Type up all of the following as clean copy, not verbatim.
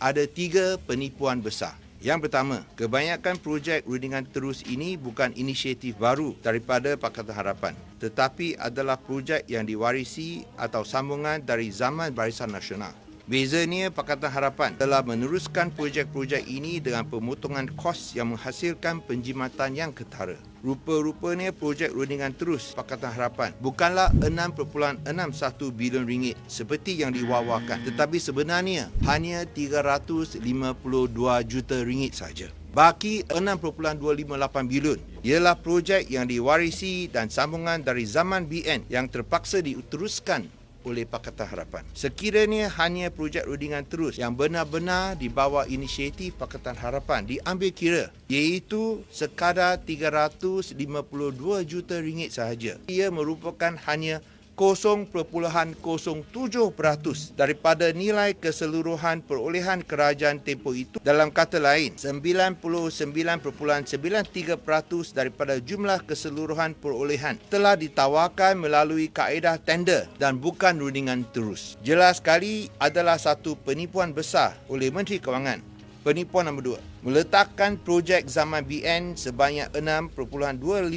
ada 3 penipuan besar. Yang pertama, kebanyakan projek rundingan terus ini bukan inisiatif baru daripada Pakatan Harapan, tetapi adalah projek yang diwarisi atau sambungan dari zaman Barisan Nasional. Bezanya, Pakatan Harapan telah meneruskan projek-projek ini dengan pemotongan kos yang menghasilkan penjimatan yang ketara. Rupa-rupanya projek rundingan terus Pakatan Harapan bukanlah 6.61 bilion ringgit seperti yang diwawakan, tetapi sebenarnya hanya 352 juta ringgit sahaja. Baki 6.258 bilion ialah projek yang diwarisi dan sambungan dari zaman BN yang terpaksa diteruskan oleh Pakatan Harapan. Sekiranya hanya projek rundingan terus yang benar-benar di bawah inisiatif Pakatan Harapan diambil kira, iaitu sekadar 352 juta ringgit sahaja, ia merupakan hanya 0.07% daripada nilai keseluruhan perolehan kerajaan tempoh itu. Dalam kata lain, 99.93% daripada jumlah keseluruhan perolehan telah ditawarkan melalui kaedah tender dan bukan rundingan terus. Jelas sekali adalah satu penipuan besar oleh Menteri Kewangan. Penipuan nombor 2, meletakkan projek zaman BN sebanyak 6.258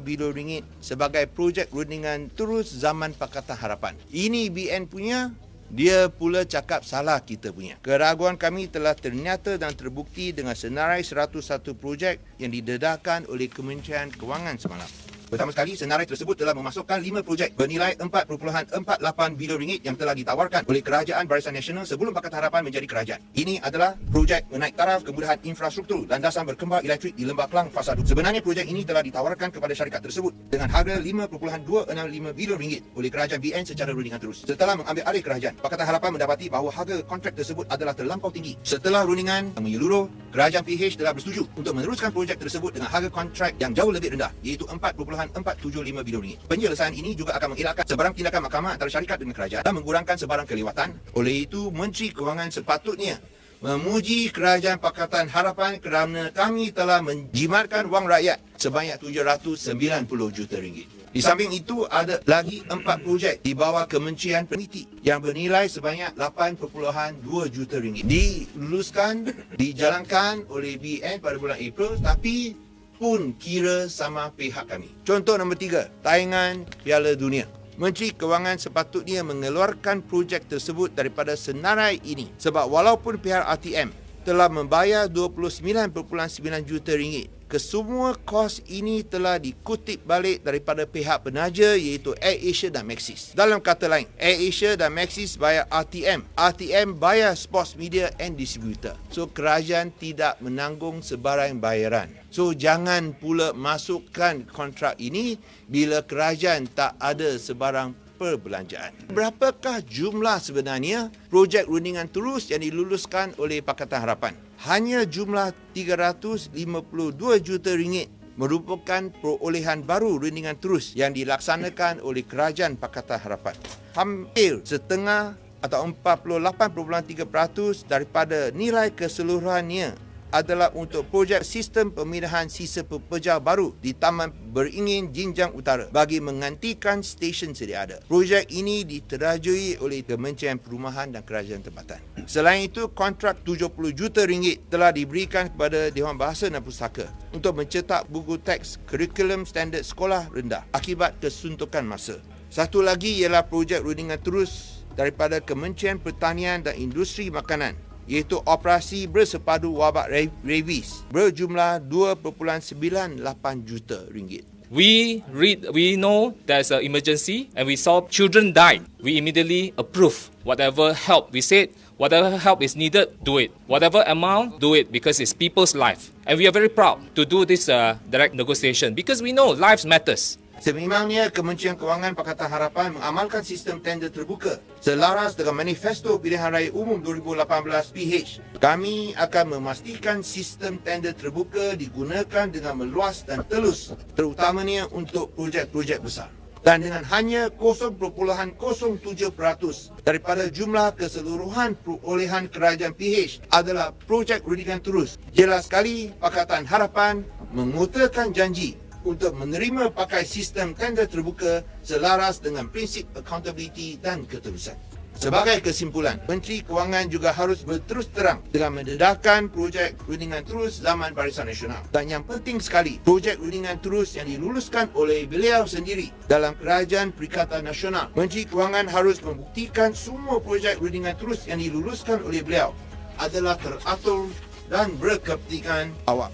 bilion ringgit sebagai projek rundingan terus zaman Pakatan Harapan. Ini BN punya, dia pula cakap salah kita punya. Keraguan kami telah ternyata dan terbukti dengan senarai 101 projek yang didedahkan oleh Kementerian Kewangan semalam. Pertama sekali, senarai tersebut telah memasukkan 5 projek bernilai 4.48 bilion ringgit yang telah ditawarkan oleh Kerajaan Barisan Nasional sebelum Pakatan Harapan menjadi kerajaan. Ini adalah projek menaik taraf kemudahan infrastruktur landasan berkembang elektrik di Lembah Kelang Fasa 2. Sebenarnya projek ini telah ditawarkan kepada syarikat tersebut dengan harga 5.265 bilion ringgit oleh Kerajaan BN secara rundingan terus. Setelah mengambil alih kerajaan, Pakatan Harapan mendapati bahawa harga kontrak tersebut adalah terlampau tinggi. Setelah rundingan menyeluruh, Kerajaan PH telah bersetuju untuk meneruskan projek tersebut dengan harga kontrak yang jauh lebih rendah, iaitu 4.475 bilion ringgit. Penyelesaian ini juga akan mengelakkan sebarang tindakan mahkamah antara syarikat dengan kerajaan dan mengurangkan sebarang kelewatan. Oleh itu, Menteri Kewangan sepatutnya memuji Kerajaan Pakatan Harapan kerana kami telah menjimatkan wang rakyat sebanyak 790 juta ringgit. Di samping itu, ada lagi 4 projek di bawah Kementerian Peneliti yang bernilai sebanyak 8.2 juta ringgit. Diluluskan, dijalankan oleh BN pada bulan April, tapi pun kira sama pihak kami. Contoh nombor 3, tayangan Piala Dunia. Menteri Kewangan sepatutnya mengeluarkan projek tersebut daripada senarai ini sebab walaupun pihak RTM telah membayar 29.9 juta ringgit, kesemua kos ini telah dikutip balik daripada pihak penaja iaitu AirAsia dan Maxis. Dalam kata lain, AirAsia dan Maxis bayar RTM, RTM bayar Sports Media and Distributor. So, kerajaan tidak menanggung sebarang bayaran. So, jangan pula masukkan kontrak ini bila kerajaan tak ada sebarang perbelanjaan. Berapakah jumlah sebenarnya projek rundingan terus yang diluluskan oleh Pakatan Harapan? Hanya jumlah 352 juta ringgit merupakan perolehan baru rundingan terus yang dilaksanakan oleh Kerajaan Pakatan Harapan. Hampir setengah atau 48.3% daripada nilai keseluruhannya adalah untuk projek sistem pemindahan sisa pekerja baru di Taman Beringin Jinjang Utara bagi menggantikan stesen sedia ada. Projek ini diterajui oleh Kementerian Perumahan dan Kerajaan Tempatan. Selain itu, kontrak 70 juta ringgit telah diberikan kepada Dewan Bahasa dan Pustaka untuk mencetak buku teks kurikulum standard sekolah rendah akibat kesuntukan masa. Satu lagi ialah projek rundingan terus daripada Kementerian Pertanian dan Industri Makanan, iaitu operasi bersepadu wabak rabies berjumlah 2.98 juta ringgit. We know there's an emergency and we saw children die. We immediately approve whatever help. We said whatever help is needed, do it. Whatever amount, do it because it's people's life. And we are very proud to do this direct negotiation because we know lives matters. Sememangnya Kementerian Kewangan Pakatan Harapan mengamalkan sistem tender terbuka selaras dengan Manifesto Pilihan Raya Umum 2018 PH. Kami akan memastikan sistem tender terbuka digunakan dengan meluas dan telus, terutamanya untuk projek-projek besar. Dan dengan hanya 0.07% daripada jumlah keseluruhan perolehan kerajaan PH adalah projek rundingan terus. Jelas sekali Pakatan Harapan mengutarakan janji untuk menerima pakai sistem tender terbuka selaras dengan prinsip accountability dan keterusan. Sebagai kesimpulan, Menteri Kewangan juga harus berterus terang dengan mendedahkan projek rundingan terus zaman Barisan Nasional. Dan yang penting sekali, projek rundingan terus yang diluluskan oleh beliau sendiri dalam Kerajaan Perikatan Nasional. Menteri Kewangan harus membuktikan semua projek rundingan terus yang diluluskan oleh beliau adalah teratur dan berkepentingan awam.